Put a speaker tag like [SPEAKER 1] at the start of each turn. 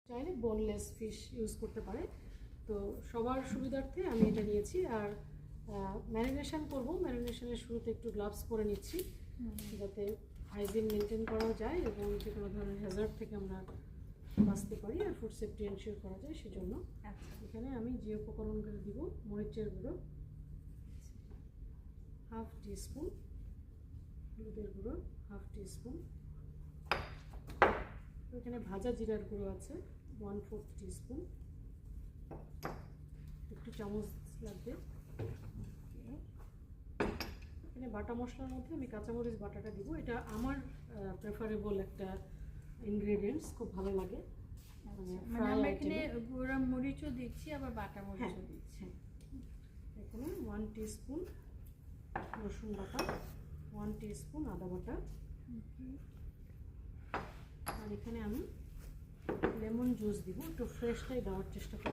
[SPEAKER 1] চাইলে boneless fish use করতে পারে। তো সবার সুবিধার্থে আমি এটা নিয়েছি। আর ম্যারিনেশন করব, ম্যারিনেশনের শুরুতে একটু গ্লাভস পরে নিচ্ছি যাতে হাইজিন মেনটেন করা যায় এবং যে কোনো ধরনের হ্যাজার্ড থেকে আমরা বাঁচতে পারি আর ফুড সেফটি এনশিওর করা যায় সেজন্য। এখানে আমি যে উপকরণগুলো দিব, মরিচের গুঁড়ো হাফ টিস্পুন, হলুদের গুঁড়ো হাফ টিস্পুন, এখানে ভাজা জিরার গুঁড়ো আছে 1/4 টিস্পুন, একটু চামচ লাগবে। এখানে বাটা মশলার মধ্যে আমি কাঁচামরিচ বাটাটা দিব, এটা আমার প্রেফারেবল একটা ইনগ্রেডিয়েন্টস, খুব ভালো লাগে।
[SPEAKER 2] মানে আমরা এখানে গুঁড়া মরিচও দিচ্ছি আবার বাটা মরিচও দিচ্ছি।
[SPEAKER 1] এখানে 1 টিস্পুন রসুন বাটা, 1 টিস্পুন আদা বাটা, আর এখানে আমি লেমন জুস দিব, একটু ফ্রেশটাই দেওয়ার চেষ্টা করি।